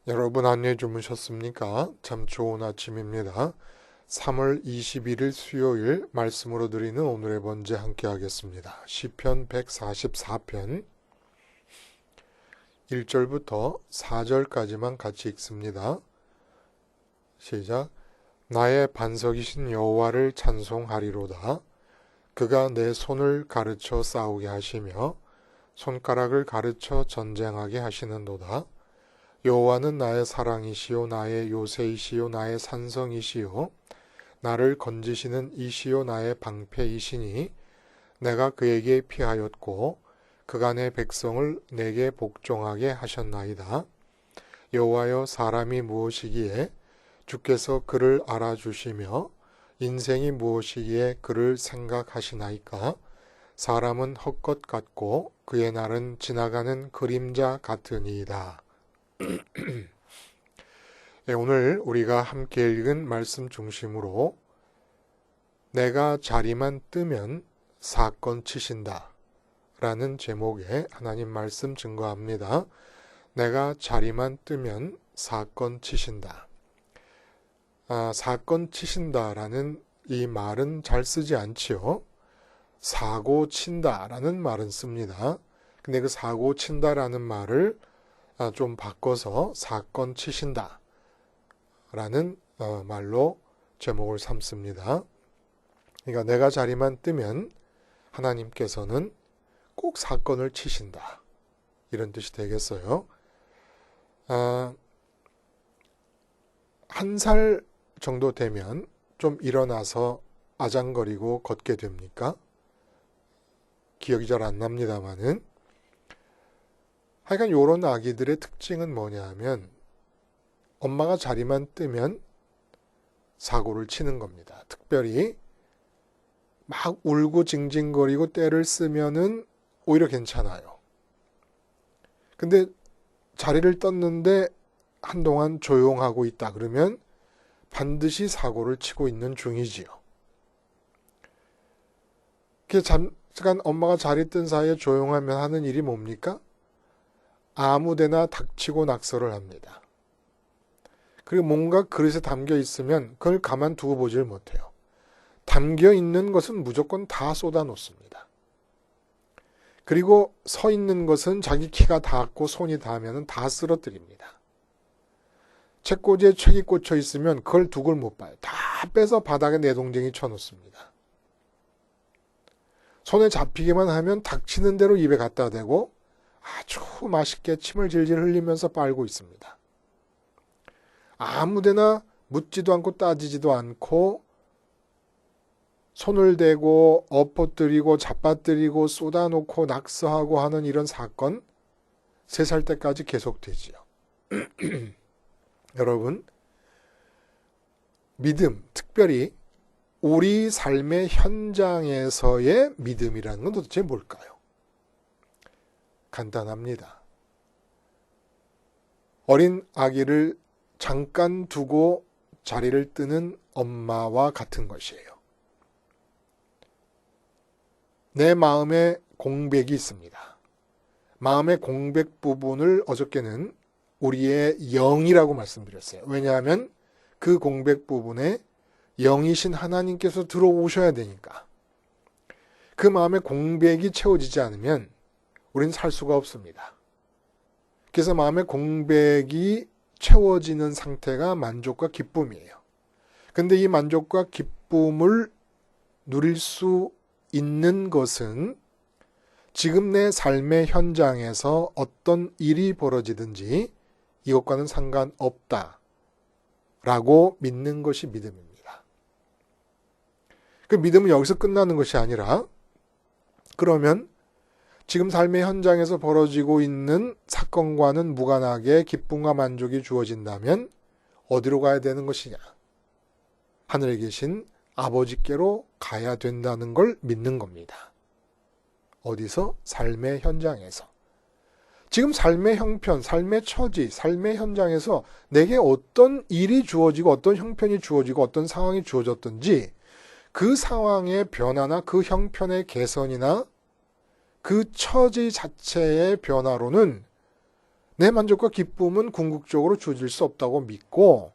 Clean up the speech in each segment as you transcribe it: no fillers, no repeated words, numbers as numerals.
여러분 안녕히 주무셨습니까? 참 좋은 아침입니다. 3월 21일 수요일 말씀으로 드리는 오늘의 번제 함께 하겠습니다. 시편 144편 1절부터 4절까지만 같이 읽습니다. 시작. 나의 반석이신 여호와를 찬송하리로다. 그가 내 손을 가르쳐 싸우게 하시며 손가락을 가르쳐 전쟁하게 하시는도다. 여호와는 나의 사랑이시요 나의 요새이시요 나의 산성이시요 나를 건지시는 이시요 나의 방패이시니 내가 그에게 피하였고 그가 내 백성을 내게 복종하게 하셨나이다. 여호와여, 사람이 무엇이기에 주께서 그를 알아주시며 인생이 무엇이기에 그를 생각하시나이까. 사람은 헛것 같고 그의 날은 지나가는 그림자 같으니이다. 오늘 우리가 함께 읽은 말씀 중심으로 내가 자리만 뜨면 사건 치신다 라는 제목의 하나님 말씀 증거합니다. 내가 자리만 뜨면 사건 치신다. 사건 치신다 라는 이 말은 잘 쓰지 않지요. 사고 친다 라는 말은 씁니다. 근데 그 사고 친다 라는 말을 좀 바꿔서 사건 치신다 라는 말로 제목을 삼습니다. 그러니까 내가 자리만 뜨면 하나님께서는 꼭 사건을 치신다 이런 뜻이 되겠어요. 한 살 정도 되면 좀 일어나서 아장거리고 걷게 됩니까? 기억이 잘 안 납니다만은 하여간 요런 아기들의 특징은 뭐냐 하면 엄마가 자리만 뜨면 사고를 치는 겁니다. 특별히 막 울고 징징거리고 떼를 쓰면은 오히려 괜찮아요. 근데 자리를 떴는데 한동안 조용하고 있다 그러면 반드시 사고를 치고 있는 중이지요. 잠깐 엄마가 자리 뜬 사이에 조용하면 하는 일이 뭡니까? 아무데나 닥치고 낙서를 합니다. 그리고 뭔가 그릇에 담겨 있으면 그걸 가만두고 보질 못해요. 담겨 있는 것은 무조건 다 쏟아 놓습니다. 그리고 서 있는 것은 자기 키가 닿고 손이 닿으면 다 쓰러뜨립니다. 책꽂이에 책이 꽂혀 있으면 그걸 두고를 못 봐요. 다 빼서 바닥에 내동댕이 쳐놓습니다. 손에 잡히기만 하면 닥치는 대로 입에 갖다 대고 아주 맛있게 침을 질질 흘리면서 빨고 있습니다. 아무데나 묻지도 않고 따지지도 않고 손을 대고 엎어뜨리고 잡아뜨리고 쏟아놓고 낙서하고 하는 이런 사건 3살 때까지 계속되지요. 여러분, 믿음, 특별히 우리 삶의 현장에서의 믿음이라는 건 도대체 뭘까요? 간단합니다. 어린 아기를 잠깐 두고 자리를 뜨는 엄마와 같은 것이에요. 내 마음에 공백이 있습니다. 마음의 공백 부분을 어저께는 우리의 영이라고 말씀드렸어요. 왜냐하면 그 공백 부분에 영이신 하나님께서 들어오셔야 되니까. 그 마음의 공백이 채워지지 않으면 우리는 살 수가 없습니다. 그래서 마음의 공백이 채워지는 상태가 만족과 기쁨이에요. 근데 이 만족과 기쁨을 누릴 수 있는 것은 지금 내 삶의 현장에서 어떤 일이 벌어지든지 이것과는 상관없다 라고 믿는 것이 믿음입니다. 그 믿음은 여기서 끝나는 것이 아니라 그러면 지금 삶의 현장에서 벌어지고 있는 사건과는 무관하게 기쁨과 만족이 주어진다면 어디로 가야 되는 것이냐? 하늘에 계신 아버지께로 가야 된다는 걸 믿는 겁니다. 어디서? 삶의 현장에서. 지금 삶의 형편, 삶의 처지, 삶의 현장에서 내게 어떤 일이 주어지고 어떤 형편이 주어지고 어떤 상황이 주어졌든지 그 상황의 변화나 그 형편의 개선이나 그 처지 자체의 변화로는 내 만족과 기쁨은 궁극적으로 주어질 수 없다고 믿고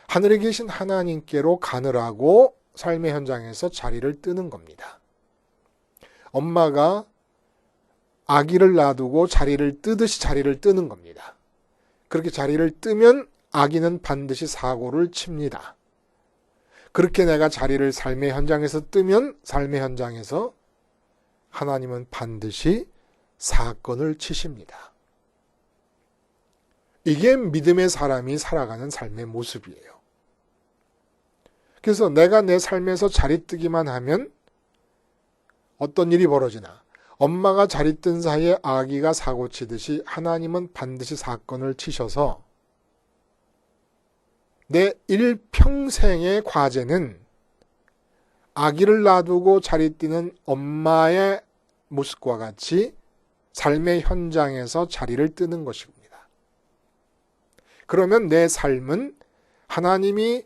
하늘에 계신 하나님께로 가느라고 삶의 현장에서 자리를 뜨는 겁니다. 엄마가 아기를 놔두고 자리를 뜨듯이 자리를 뜨는 겁니다. 그렇게 자리를 뜨면 아기는 반드시 사고를 칩니다. 그렇게 내가 자리를 삶의 현장에서 뜨면 삶의 현장에서 하나님은 반드시 사건을 치십니다. 이게 믿음의 사람이 살아가는 삶의 모습이에요. 그래서 내가 내 삶에서 자리 뜨기만 하면 어떤 일이 벌어지나 엄마가 자리 뜬 사이에 아기가 사고 치듯이 하나님은 반드시 사건을 치셔서 내 일평생의 과제는 아기를 놔두고 자리 뜨는 엄마의 모습과 같이 삶의 현장에서 자리를 뜨는 것입니다. 그러면 내 삶은 하나님이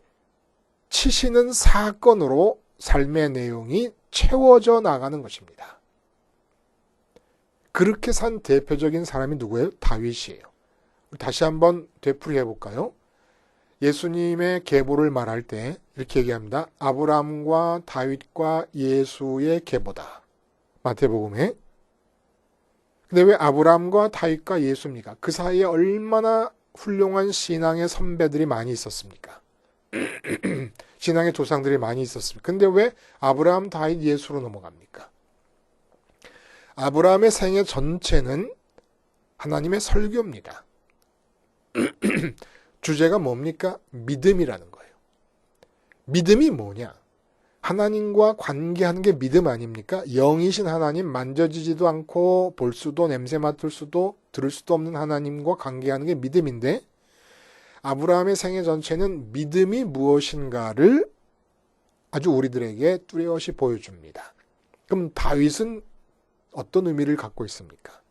치시는 사건으로 삶의 내용이 채워져 나가는 것입니다. 그렇게 산 대표적인 사람이 누구예요? 다윗이에요. 다시 한번 되풀이해 볼까요? 예수님의 계보를 말할 때 이렇게 얘기합니다. 아브라함과 다윗과 예수의 계보다. 마태복음에. 근데 왜 아브라함과 다윗과 예수입니까? 그 사이에 얼마나 훌륭한 신앙의 선배들이 많이 있었습니까? 신앙의 조상들이 많이 있었습니다. 근데 왜 아브라함, 다윗, 예수로 넘어갑니까? 아브라함의 생애 전체는 하나님의 설교입니다. 주제가 뭡니까? 믿음이라는 거예요. 믿음이 뭐냐? 하나님과 관계하는 게 믿음 아닙니까? 영이신 하나님, 만져지지도 않고 볼 수도 냄새 맡을 수도 들을 수도 없는 하나님과 관계하는 게 믿음인데 아브라함의 생애 전체는 믿음이 무엇인가를 아주 우리들에게 뚜렷이 보여줍니다. 그럼 다윗은 어떤 의미를 갖고 있습니까?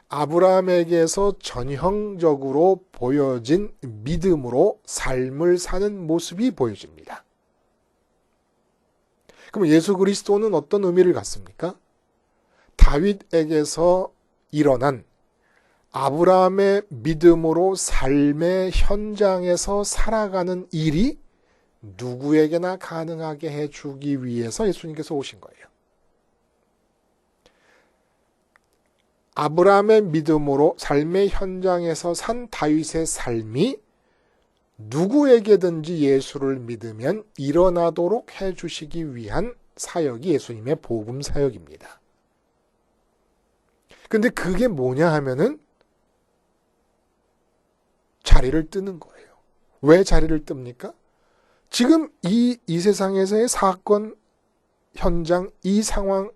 아브라함에게서 전형적으로 보여진 믿음으로 삶을 사는 모습이 보여집니다. 그럼 예수 그리스도는 어떤 의미를 갖습니까? 다윗에게서 일어난 아브라함의 믿음으로 삶의 현장에서 살아가는 일이 누구에게나 가능하게 해주기 위해서 예수님께서 오신 거예요. 아브라함의 믿음으로 삶의 현장에서 산 다윗의 삶이 누구에게든지 예수를 믿으면 일어나도록 해주시기 위한 사역이 예수님의 복음 사역입니다. 근데 그게 뭐냐 하면은 자리를 뜨는 거예요. 왜 자리를 뜹니까? 지금 이 세상에서의 사건, 현장, 이 상황,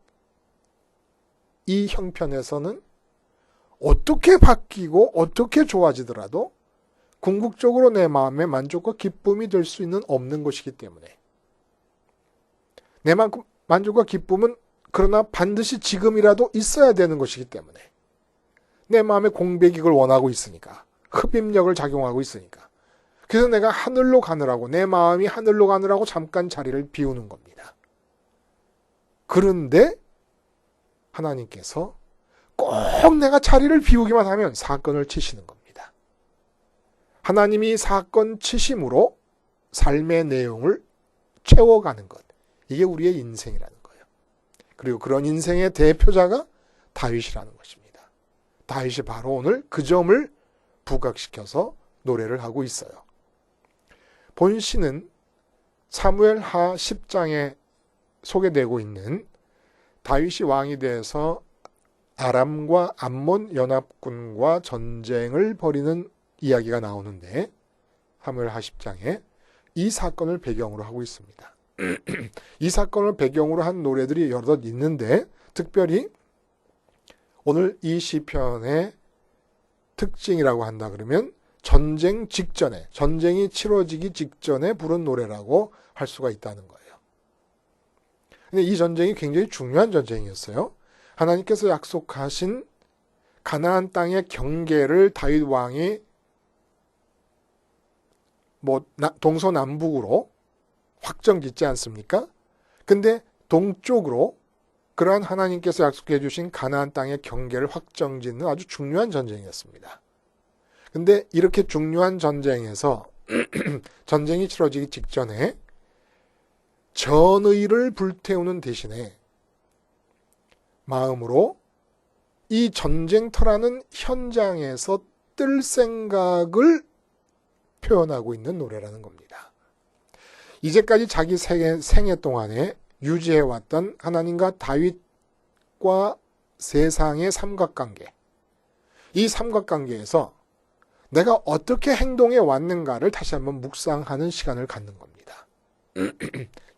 이 형편에서는 어떻게 바뀌고 어떻게 좋아지더라도 궁극적으로 내 마음의 만족과 기쁨이 될 수 있는 없는 것이기 때문에 내 만족과 기쁨은 그러나 반드시 지금이라도 있어야 되는 것이기 때문에 내 마음의 공백이 그걸 원하고 있으니까 흡입력을 작용하고 있으니까 그래서 내가 하늘로 가느라고 내 마음이 하늘로 가느라고 잠깐 자리를 비우는 겁니다. 그런데 하나님께서 꼭 내가 자리를 비우기만 하면 사건을 치시는 겁니다. 하나님이 사건 치심으로 삶의 내용을 채워가는 것. 이게 우리의 인생이라는 거예요. 그리고 그런 인생의 대표자가 다윗이라는 것입니다. 다윗이 바로 오늘 그 점을 부각시켜서 노래를 하고 있어요. 본시는 사무엘하 10장에 소개되고 있는 다윗이 왕이 돼서 아람과 암몬 연합군과 전쟁을 벌이는 이야기가 나오는데 사무엘하 10장에 이 사건을 배경으로 하고 있습니다. 이 사건을 배경으로 한 노래들이 여럿 있는데 특별히 오늘 이 시편의 특징이라고 한다 그러면 전쟁 직전에, 전쟁이 치러지기 직전에 부른 노래라고 할 수가 있다는 거예요. 근데 이 전쟁이 굉장히 중요한 전쟁이었어요. 하나님께서 약속하신 가나안 땅의 경계를 다윗 왕이 동서남북으로 확정 짓지 않습니까? 근데 동쪽으로 그러한 하나님께서 약속해 주신 가나안 땅의 경계를 확정 짓는 아주 중요한 전쟁이었습니다. 근데 이렇게 중요한 전쟁에서 전쟁이 치러지기 직전에 전의를 불태우는 대신에 마음으로 이 전쟁터라는 현장에서 뜰 생각을 표현하고 있는 노래라는 겁니다. 이제까지 자기 생애 동안에 유지해왔던 하나님과 다윗과 세상의 삼각관계, 이 삼각관계에서 내가 어떻게 행동해 왔는가를 다시 한번 묵상하는 시간을 갖는 겁니다.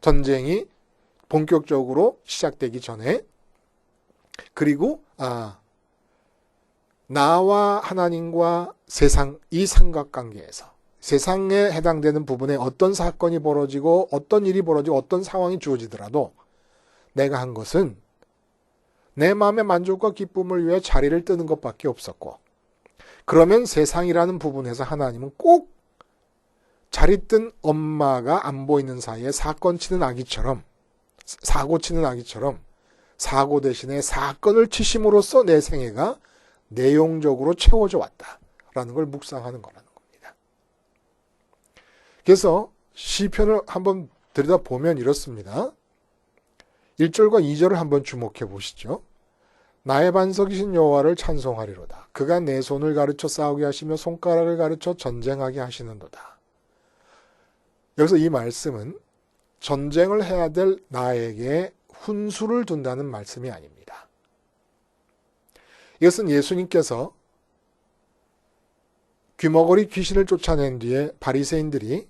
전쟁이 본격적으로 시작되기 전에, 그리고 나와 하나님과 세상, 이 삼각관계에서 세상에 해당되는 부분에 어떤 사건이 벌어지고 어떤 일이 벌어지고 어떤 상황이 주어지더라도 내가 한 것은 내 마음의 만족과 기쁨을 위해 자리를 뜨는 것밖에 없었고, 그러면 세상이라는 부분에서 하나님은 꼭 자리 뜬 엄마가 안 보이는 사이에 사고 치는 아기처럼 사고 대신에 사건을 치심으로써 내 생애가 내용적으로 채워져 왔다라는 걸 묵상하는 거라는 겁니다. 그래서 시편을 한번 들여다보면 이렇습니다. 1절과 2절을 한번 주목해 보시죠. 나의 반석이신 여호와를 찬송하리로다. 그가 내 손을 가르쳐 싸우게 하시며 손가락을 가르쳐 전쟁하게 하시는도다. 여기서 이 말씀은 전쟁을 해야 될 나에게 훈수를 둔다는 말씀이 아닙니다. 이것은 예수님께서 귀머거리 귀신을 쫓아낸 뒤에 바리새인들이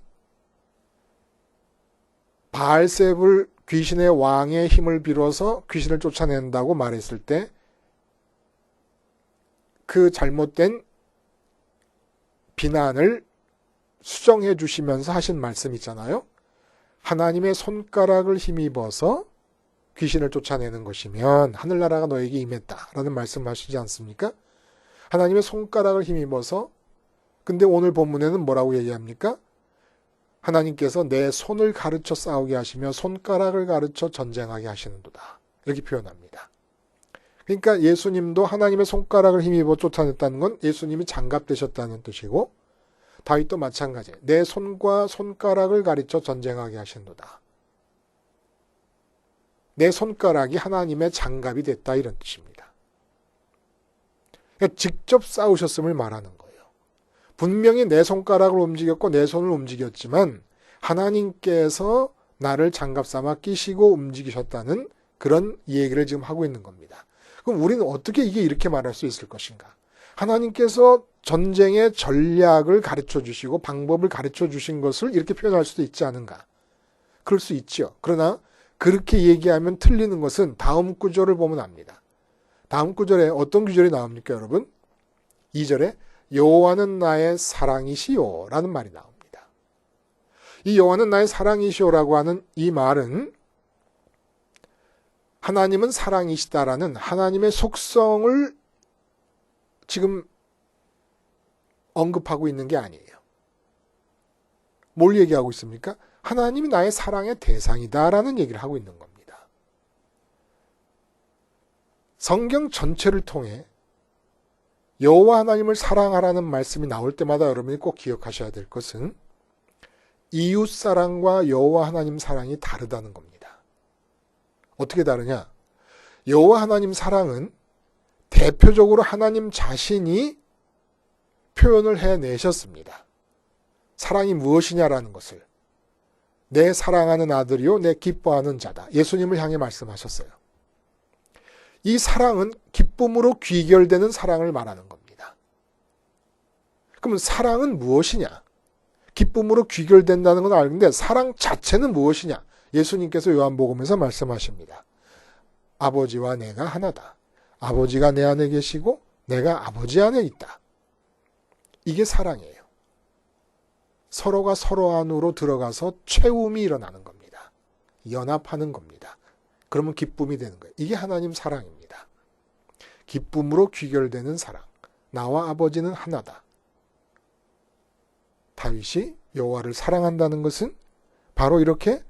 바알세불 귀신의 왕의 힘을 빌어서 귀신을 쫓아낸다고 말했을 때 그 잘못된 비난을 수정해 주시면서 하신 말씀 있잖아요. 하나님의 손가락을 힘입어서 귀신을 쫓아내는 것이면 하늘나라가 너에게 임했다라는 말씀하시지 않습니까? 하나님의 손가락을 힘입어서, 근데 오늘 본문에는 뭐라고 얘기합니까? 하나님께서 내 손을 가르쳐 싸우게 하시며 손가락을 가르쳐 전쟁하게 하시는도다. 이렇게 표현합니다. 그러니까 예수님도 하나님의 손가락을 힘입어 쫓아냈다는 건 예수님이 장갑되셨다는 뜻이고, 다윗도 마찬가지예요. 내 손과 손가락을 가르쳐 전쟁하게 하시는도다. 내 손가락이 하나님의 장갑이 됐다, 이런 뜻입니다. 그러니까 직접 싸우셨음을 말하는 거예요. 분명히 내 손가락을 움직였고 내 손을 움직였지만 하나님께서 나를 장갑 삼아 끼시고 움직이셨다는 그런 얘기를 지금 하고 있는 겁니다. 그럼 우리는 어떻게 이렇게 말할 수 있을 것인가? 하나님께서 전쟁의 전략을 가르쳐 주시고 방법을 가르쳐 주신 것을 이렇게 표현할 수도 있지 않은가? 그럴 수 있죠. 그러나 그렇게 얘기하면 틀리는 것은 다음 구절을 보면 압니다. 다음 구절에 어떤 구절이 나옵니까, 여러분? 2절에 여호와는 나의 사랑이시오 라는 말이 나옵니다. 이 여호와는 나의 사랑이시오라고 하는 이 말은 하나님은 사랑이시다라는 하나님의 속성을 지금 언급하고 있는 게 아니에요. 뭘 얘기하고 있습니까? 하나님이 나의 사랑의 대상이다라는 얘기를 하고 있는 겁니다. 성경 전체를 통해 여호와 하나님을 사랑하라는 말씀이 나올 때마다 여러분이 꼭 기억하셔야 될 것은 이웃 사랑과 여호와 하나님 사랑이 다르다는 겁니다. 어떻게 다르냐? 여호와 하나님 사랑은 대표적으로 하나님 자신이 표현을 해내셨습니다. 사랑이 무엇이냐라는 것을. 내 사랑하는 아들이요 내 기뻐하는 자다. 예수님을 향해 말씀하셨어요. 이 사랑은 기쁨으로 귀결되는 사랑을 말하는 겁니다. 그러면 사랑은 무엇이냐? 기쁨으로 귀결된다는 건 알는데 사랑 자체는 무엇이냐? 예수님께서 요한복음에서 말씀하십니다. 아버지와 내가 하나다. 아버지가 내 안에 계시고 내가 아버지 안에 있다. 이게 사랑이에요. 서로가 서로 안으로 들어가서 채움이 일어나는 겁니다. 연합하는 겁니다. 그러면 기쁨이 되는 거예요. 이게 하나님 사랑입니다. 기쁨으로 귀결되는 사랑. 나와 아버지는 하나다. 다윗이 여호와를 사랑한다는 것은 바로 이렇게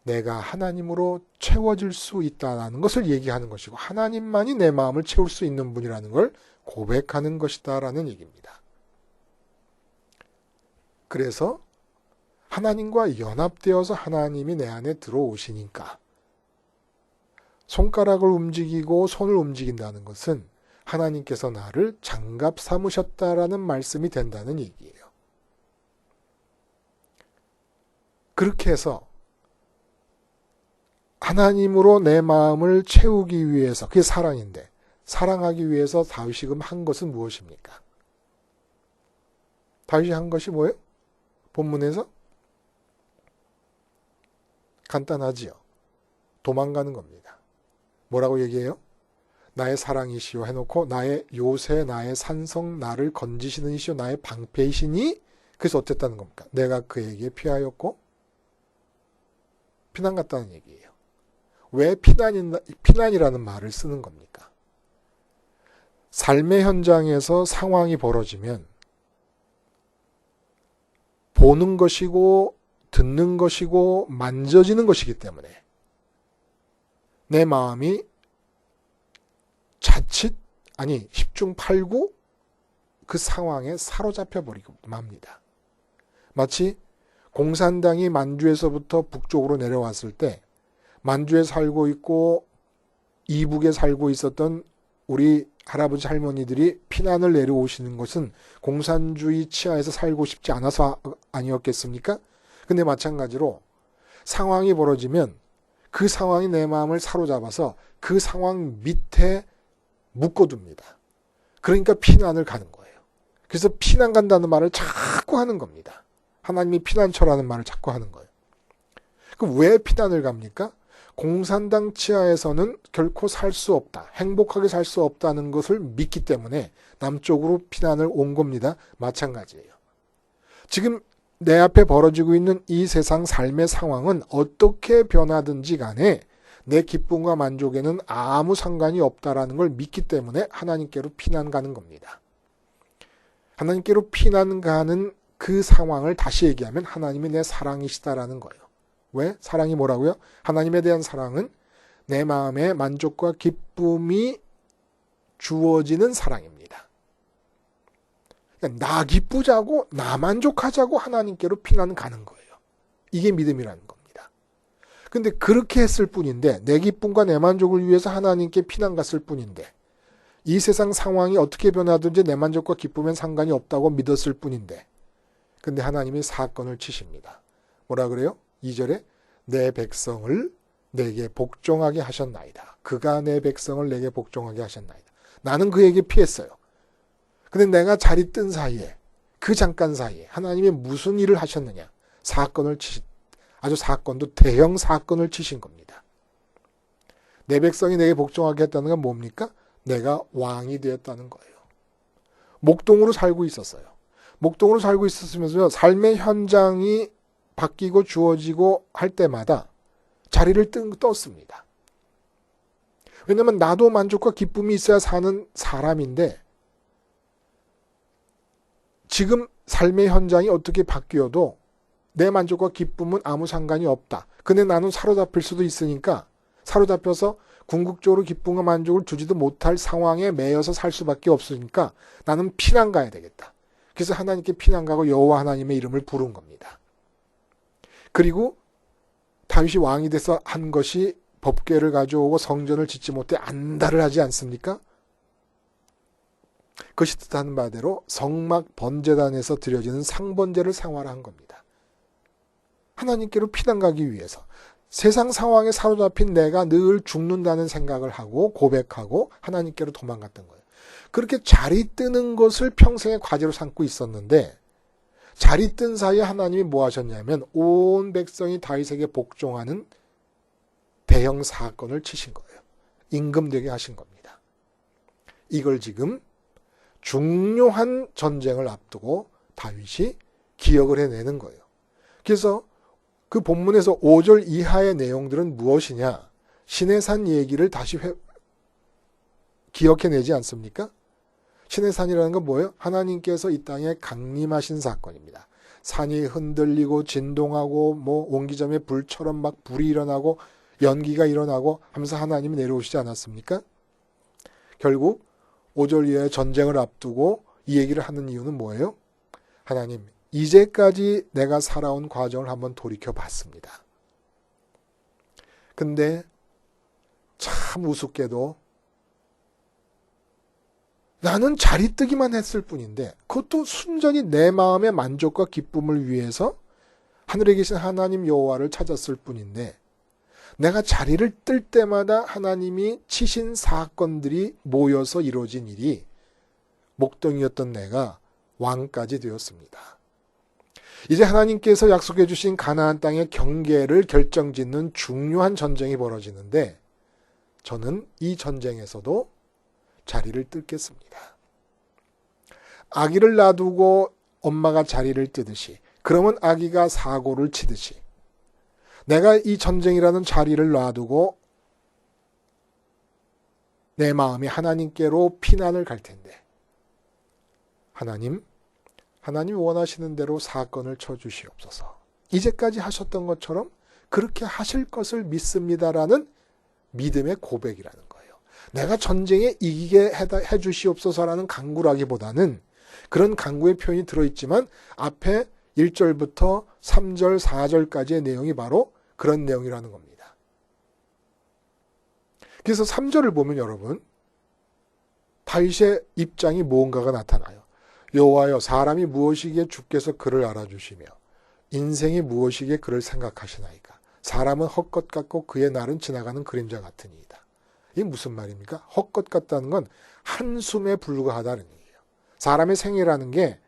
내가 하나님으로 채워질 수 있다는 것을 얘기하는 것이고 하나님만이 내 마음을 채울 수 있는 분이라는 걸 고백하는 것이다라는 얘기입니다. 그래서 하나님과 연합되어서 하나님이 내 안에 들어오시니까 손가락을 움직이고 손을 움직인다는 것은 하나님께서 나를 장갑 삼으셨다라는 말씀이 된다는 얘기예요. 그렇게 해서 하나님으로 내 마음을 채우기 위해서, 그게 사랑인데 사랑하기 위해서 다윗이 지금 한 것은 무엇입니까? 다윗이 한 것이 뭐예요? 본문에서 간단하지요. 도망가는 겁니다. 뭐라고 얘기해요? 나의 사랑이시오 해놓고 나의 요새, 나의 산성, 나를 건지시는 이시오, 나의 방패이시니. 그래서 어땠다는 겁니까? 내가 그에게 피하였고 피난 갔다는 얘기예요. 왜 피난이라는 말을 쓰는 겁니까? 삶의 현장에서 상황이 벌어지면 보는 것이고 듣는 것이고 만져지는 것이기 때문에 내 마음이 자칫, 아니 10중 8구 그 상황에 사로잡혀 버리고 맙니다. 마치 공산당이 만주에서부터 북쪽으로 내려왔을 때 만주에 살고 있고 이북에 살고 있었던 우리 할아버지 할머니들이 피난을 내려오시는 것은 공산주의 치하에서 살고 싶지 않아서 아니었겠습니까? 근데 마찬가지로 상황이 벌어지면 그 상황이 내 마음을 사로잡아서 그 상황 밑에 묶어둡니다. 그러니까 피난을 가는 거예요. 그래서 피난 간다는 말을 자꾸 하는 겁니다. 하나님이 피난처라는 말을 자꾸 하는 거예요. 그럼 왜 피난을 갑니까? 공산당 치하에서는 결코 살 수 없다. 행복하게 살 수 없다는 것을 믿기 때문에 남쪽으로 피난을 온 겁니다. 마찬가지예요. 지금 내 앞에 벌어지고 있는 이 세상 삶의 상황은 어떻게 변하든지 간에 내 기쁨과 만족에는 아무 상관이 없다라는 걸 믿기 때문에 하나님께로 피난 가는 겁니다. 하나님께로 피난 가는 그 상황을 다시 얘기하면 하나님이 내 사랑이시다라는 거예요. 왜? 사랑이 뭐라고요? 하나님에 대한 사랑은 내 마음의 만족과 기쁨이 주어지는 사랑입니다. 그러니까 나 기쁘자고 나 만족하자고 하나님께로 피난 가는 거예요. 이게 믿음이라는 겁니다. 근데 그렇게 했을 뿐인데 내 기쁨과 내 만족을 위해서 하나님께 피난 갔을 뿐인데 이 세상 상황이 어떻게 변하든지 내 만족과 기쁨엔 상관이 없다고 믿었을 뿐인데 근데 하나님이 사건을 치십니다. 뭐라 그래요? 2절에 내 백성을 내게 복종하게 하셨나이다. 그가 내 백성을 내게 복종하게 하셨나이다. 나는 그에게 피했어요. 근데 내가 자리 뜬 사이에 그 잠깐 사이에 하나님이 무슨 일을 하셨느냐. 아주 사건도 대형 사건을 치신 겁니다. 내 백성이 내게 복종하게 했다는 건 뭡니까? 내가 왕이 되었다는 거예요. 목동으로 살고 있었어요. 목동으로 살고 있었으면서 삶의 현장이 바뀌고 주어지고 할 때마다 자리를 떴습니다. 왜냐하면 나도 만족과 기쁨이 있어야 사는 사람인데 지금 삶의 현장이 어떻게 바뀌어도 내 만족과 기쁨은 아무 상관이 없다. 근데 나는 사로잡힐 수도 있으니까 사로잡혀서 궁극적으로 기쁨과 만족을 주지도 못할 상황에 매여서 살 수밖에 없으니까 나는 피난 가야 되겠다. 그래서 하나님께 피난 가고 여호와 하나님의 이름을 부른 겁니다. 그리고 다윗이 왕이 돼서 한 것이 법궤를 가져오고 성전을 짓지 못해 안달을 하지 않습니까? 그것이 뜻하는 바대로 성막 번제단에서 드려지는 상번제를 생활한 겁니다. 하나님께로 피난 가기 위해서 세상 상황에 사로잡힌 내가 늘 죽는다는 생각을 하고 고백하고 하나님께로 도망갔던 거예요. 그렇게 자리 뜨는 것을 평생의 과제로 삼고 있었는데 자리 뜬 사이에 하나님이 뭐 하셨냐면 온 백성이 다윗에게 복종하는 대형 사건을 치신 거예요. 임금되게 하신 겁니다. 이걸 지금 중요한 전쟁을 앞두고 다윗이 기억을 해내는 거예요. 그래서 그 본문에서 5절 이하의 내용들은 무엇이냐? 시내산 얘기를 다시 기억해내지 않습니까? 시내산이라는 건 뭐예요? 하나님께서 이 땅에 강림하신 사건입니다. 산이 흔들리고 진동하고 옹기점에 불처럼 막 불이 일어나고 연기가 일어나고 하면서 하나님이 내려오시지 않았습니까? 결국 5절 이하의 전쟁을 앞두고 이 얘기를 하는 이유는 뭐예요? 하나님, 이제까지 내가 살아온 과정을 한번 돌이켜 봤습니다. 근데 참 우습게도 나는 자리뜨기만 했을 뿐인데, 그것도 순전히 내 마음의 만족과 기쁨을 위해서 하늘에 계신 하나님 여호와를 찾았을 뿐인데, 내가 자리를 뜰 때마다 하나님이 치신 사건들이 모여서 이루어진 일이 목동이었던 내가 왕까지 되었습니다. 이제 하나님께서 약속해 주신 가나안 땅의 경계를 결정짓는 중요한 전쟁이 벌어지는데, 저는 이 전쟁에서도 자리를 뜯겠습니다. 아기를 놔두고 엄마가 자리를 뜨듯이, 그러면 아기가 사고를 치듯이, 내가 이 전쟁이라는 자리를 놔두고 내 마음이 하나님께로 피난을 갈 텐데, 하나님이 원하시는 대로 사건을 쳐주시옵소서. 이제까지 하셨던 것처럼 그렇게 하실 것을 믿습니다라는 믿음의 고백이라는 거예요. 내가 전쟁에 이기게 해주시옵소서라는 간구라기보다는, 그런 간구의 표현이 들어있지만 앞에 1절부터 3절, 4절까지의 내용이 바로 그런 내용이라는 겁니다. 그래서 3절을 보면 여러분, 다윗의 입장이 무언가가 나타나요. 여호와여, 사람이 무엇이기에 주께서 그를 알아주시며 인생이 무엇이기에 그를 생각하시나이까. 사람은 헛것 같고 그의 날은 지나가는 그림자 같으니이다. 이게 무슨 말입니까? 헛것 같다는 건 한숨에 불과하다는 얘기예요. 사람의 생애라는 게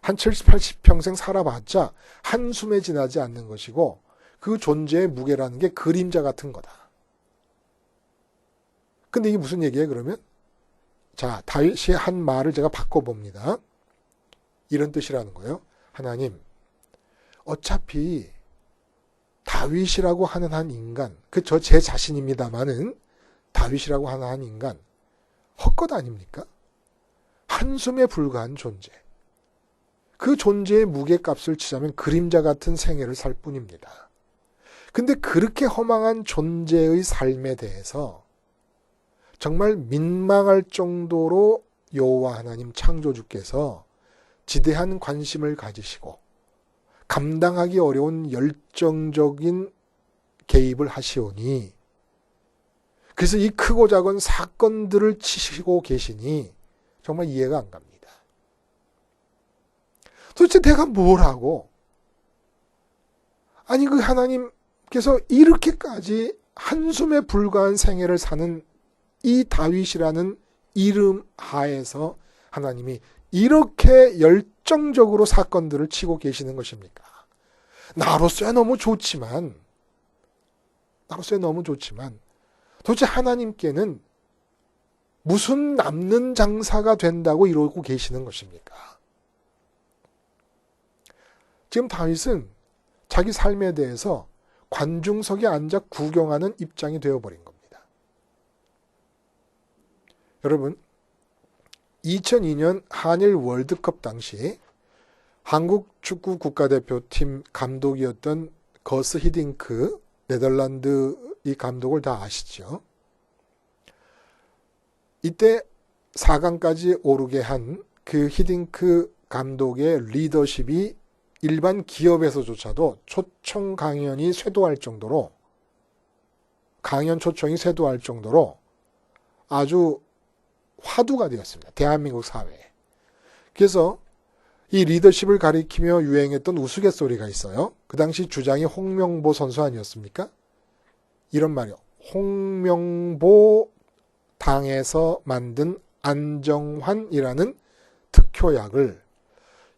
한 70, 80평생 살아봤자 한숨에 지나지 않는 것이고, 그 존재의 무게라는 게 그림자 같은 거다. 근데 이게 무슨 얘기예요, 그러면? 자, 다윗이 한 말을 제가 바꿔봅니다. 이런 뜻이라는 거예요. 하나님, 어차피 다윗이라고 하는 한 인간, 제 자신입니다마는 다윗이라고 하는 한 인간, 헛것 아닙니까? 한숨에 불과한 존재. 그 존재의 무게값을 치자면 그림자 같은 생애를 살 뿐입니다. 근데 그렇게 허망한 존재의 삶에 대해서 정말 민망할 정도로 여호와 하나님 창조주께서 지대한 관심을 가지시고 감당하기 어려운 열정적인 개입을 하시오니, 그래서 이 크고 작은 사건들을 치시고 계시니 정말 이해가 안 갑니다. 도대체 내가 뭘 하고, 아니 그 하나님께서 이렇게까지 한숨에 불과한 생애를 사는 이 다윗이라는 이름 하에서 하나님이 이렇게 열정적으로 사건들을 치고 계시는 것입니까? 나로서야 너무 좋지만 도대체 하나님께는 무슨 남는 장사가 된다고 이러고 계시는 것입니까? 지금 다윗은 자기 삶에 대해서 관중석에 앉아 구경하는 입장이 되어버린 겁니다. 여러분, 2002년 한일 월드컵 당시 한국 축구 국가대표팀 감독이었던 거스 히딩크, 네덜란드 이 감독을 다 아시죠? 이때 4강까지 오르게 한 그 히딩크 감독의 리더십이 일반 기업에서조차도 초청 강연이 쇄도할 정도로, 강연 초청이 쇄도할 정도로 아주 화두가 되었습니다. 대한민국 사회에. 그래서 이 리더십을 가리키며 유행했던 우스갯소리가 있어요. 그 당시 주장이 홍명보 선수 아니었습니까? 이런 말이요. 홍명보 당에서 만든 안정환이라는 특효약을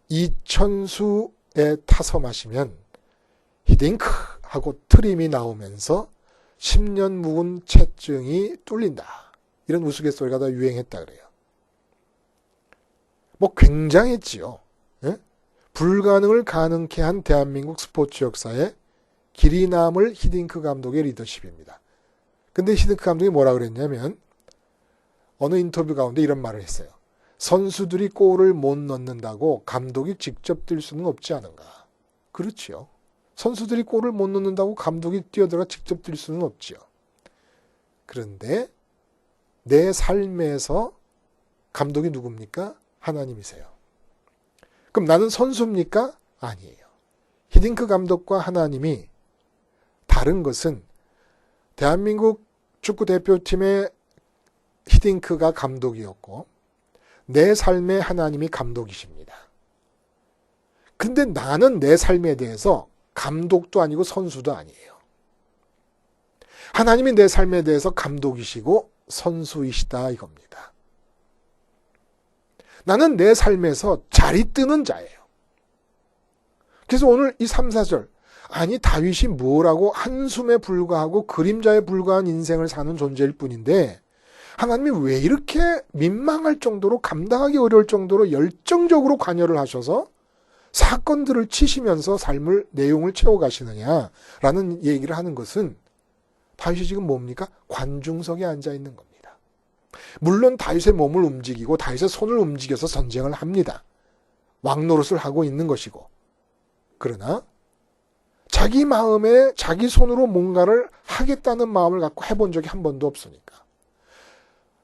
이천수에 타서 마시면 히딩크 하고 트림이 나오면서 10년 묵은 체증이 뚫린다. 이런 우스갯소리가 다 유행했다 그래요. 뭐 굉장했지요. 예? 불가능을 가능케 한 대한민국 스포츠 역사에 길이 남을 히딩크 감독의 리더십입니다. 근데 히딩크 감독이 뭐라 그랬냐면 어느 인터뷰 가운데 이런 말을 했어요. 선수들이 골을 못 넣는다고 감독이 직접 뛸 수는 없지 않은가. 그렇지요. 선수들이 골을 못 넣는다고 감독이 뛰어들어 직접 뛸 수는 없지요. 그런데 내 삶에서 감독이 누굽니까? 하나님이세요. 그럼 나는 선수입니까? 아니에요. 히딩크 감독과 하나님이 다른 것은 대한민국 축구 대표팀의 히딩크가 감독이었고 내 삶의 하나님이 감독이십니다. 근데 나는 내 삶에 대해서 감독도 아니고 선수도 아니에요. 하나님이 내 삶에 대해서 감독이시고 선수이시다 이겁니다. 나는 내 삶에서 자리 뜨는 자예요. 그래서 오늘 이 3, 4절 아니 다윗이 뭐라고 한숨에 불과하고 그림자에 불과한 인생을 사는 존재일 뿐인데 하나님이 왜 이렇게 민망할 정도로 감당하기 어려울 정도로 열정적으로 관여를 하셔서 사건들을 치시면서 삶을 내용을 채워가시느냐라는 얘기를 하는 것은 다윗이 지금 뭡니까? 관중석에 앉아있는 겁니다. 물론 다윗의 몸을 움직이고 다윗의 손을 움직여서 전쟁을 합니다. 왕노릇을 하고 있는 것이고 그러나 자기 마음에 자기 손으로 뭔가를 하겠다는 마음을 갖고 해본 적이 한 번도 없으니까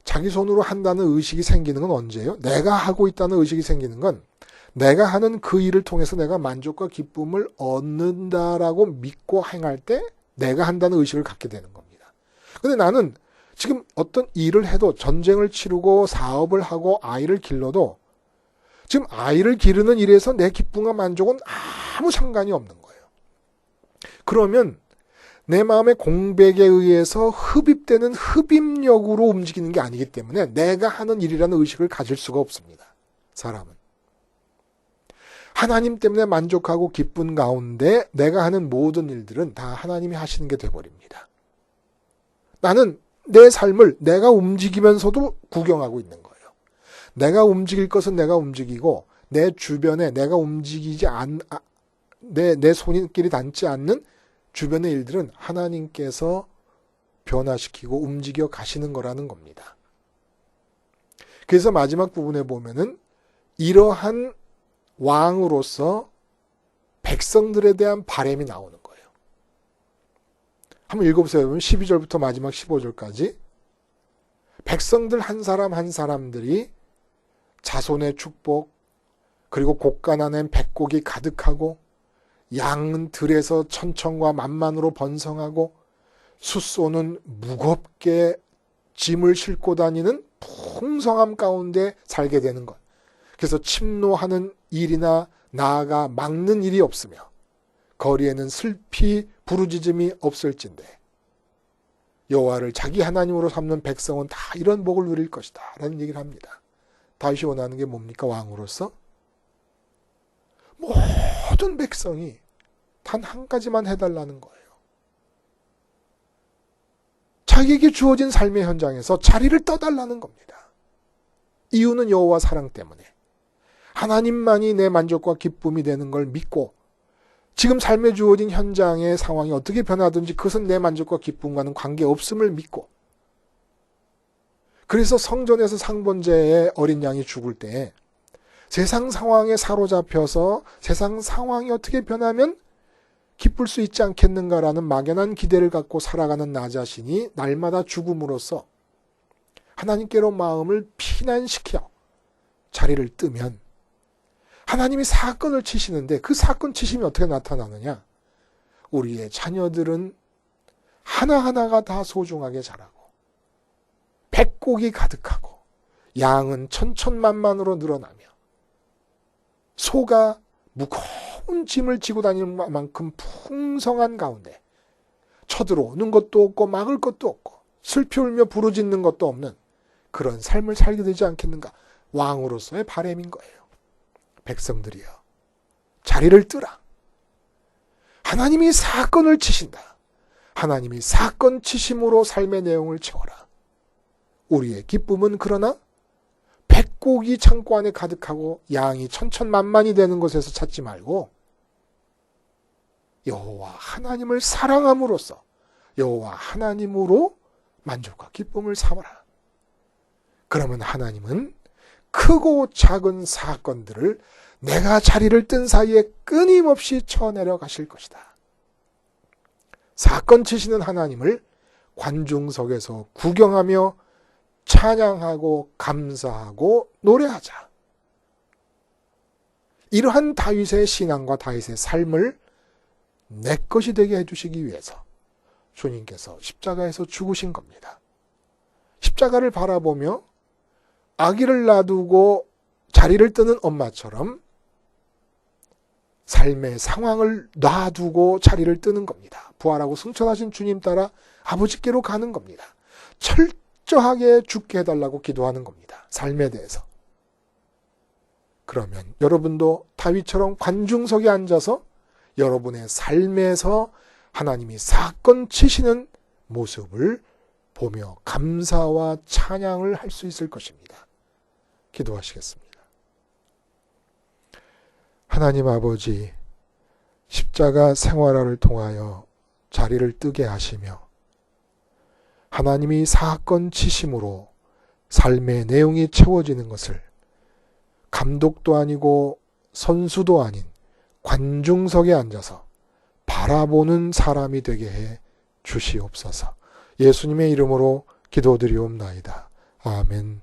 자기 손으로 한다는 의식이 생기는 건 언제예요? 내가 하고 있다는 의식이 생기는 건 내가 하는 그 일을 통해서 내가 만족과 기쁨을 얻는다라고 믿고 행할 때 내가 한다는 의식을 갖게 되는 겁니다. 근데 나는 지금 어떤 일을 해도 전쟁을 치르고 사업을 하고 아이를 길러도 지금 아이를 기르는 일에서 내 기쁨과 만족은 아무 상관이 없는 거예요. 그러면 내 마음의 공백에 의해서 흡입되는 흡입력으로 움직이는 게 아니기 때문에 내가 하는 일이라는 의식을 가질 수가 없습니다. 사람은. 하나님 때문에 만족하고 기쁜 가운데 내가 하는 모든 일들은 다 하나님이 하시는 게 돼버립니다. 나는 내 삶을 내가 움직이면서도 구경하고 있는 거예요. 내가 움직일 것은 내가 움직이고 내 주변에 내가 움직이지 내 손길이 닿지 않는 주변의 일들은 하나님께서 변화시키고 움직여 가시는 거라는 겁니다. 그래서 마지막 부분에 보면은 이러한 왕으로서 백성들에 대한 바람이 나오는 거예요. 한번 읽어보세요. 12절부터 마지막 15절까지 백성들 한 사람 한 사람들이 자손의 축복 그리고 곡간안엔 백곡이 가득하고 양은 들에서 천천과 만만으로 번성하고 숫소는 무겁게 짐을 싣고 다니는 풍성함 가운데 살게 되는 것. 그래서 침노하는 일이나 나아가 막는 일이 없으며 거리에는 슬피 부르짖음이 없을진데 여호와를 자기 하나님으로 삼는 백성은 다 이런 복을 누릴 것이다 라는 얘기를 합니다. 다윗이 원하는 게 뭡니까? 왕으로서 모든 백성이 단 한 가지만 해달라는 거예요. 자기에게 주어진 삶의 현장에서 자리를 떠달라는 겁니다. 이유는 여호와 사랑 때문에. 하나님만이 내 만족과 기쁨이 되는 걸 믿고 지금 삶에 주어진 현장의 상황이 어떻게 변하든지 그것은 내 만족과 기쁨과는 관계없음을 믿고 그래서 성전에서 상번제의 어린 양이 죽을 때 세상 상황에 사로잡혀서 세상 상황이 어떻게 변하면 기쁠 수 있지 않겠는가라는 막연한 기대를 갖고 살아가는 나 자신이 날마다 죽음으로써 하나님께로 마음을 피난시켜 자리를 뜨면 하나님이 사건을 치시는데 그 사건 치심이 어떻게 나타나느냐? 우리의 자녀들은 하나하나가 다 소중하게 자라고 백곡이 가득하고 양은 천천만만으로 늘어나며 소가 무거운 짐을 지고 다니는 만큼 풍성한 가운데 쳐들어오는 것도 없고 막을 것도 없고 슬피 울며 부르짖는 것도 없는 그런 삶을 살게 되지 않겠는가? 왕으로서의 바람인 거예요. 백성들이여 자리를 뜨라. 하나님이 사건을 치신다. 하나님이 사건 치심으로 삶의 내용을 채워라. 우리의 기쁨은 그러나 백곡이 창고 안에 가득하고 양이 천천만만이 되는 곳에서 찾지 말고 여호와 하나님을 사랑함으로써 여호와 하나님으로 만족과 기쁨을 삼아라. 그러면 하나님은 크고 작은 사건들을 내가 자리를 뜬 사이에 끊임없이 쳐내려 가실 것이다. 사건 치시는 하나님을 관중석에서 구경하며 찬양하고 감사하고 노래하자. 이러한 다윗의 신앙과 다윗의 삶을 내 것이 되게 해주시기 위해서 주님께서 십자가에서 죽으신 겁니다. 십자가를 바라보며 아기를 놔두고 자리를 뜨는 엄마처럼 삶의 상황을 놔두고 자리를 뜨는 겁니다. 부활하고 승천하신 주님 따라 아버지께로 가는 겁니다. 철저하게 죽게 해달라고 기도하는 겁니다. 삶에 대해서. 그러면 여러분도 다윗처럼 관중석에 앉아서 여러분의 삶에서 하나님이 사건 치시는 모습을 보며 감사와 찬양을 할 수 있을 것입니다. 기도하시겠습니다. 하나님 아버지, 십자가 생활화를 통하여 자리를 뜨게 하시며 하나님이 사건 치심으로 삶의 내용이 채워지는 것을 감독도 아니고 선수도 아닌 관중석에 앉아서 바라보는 사람이 되게 해 주시옵소서. 예수님의 이름으로 기도드리옵나이다. 아멘.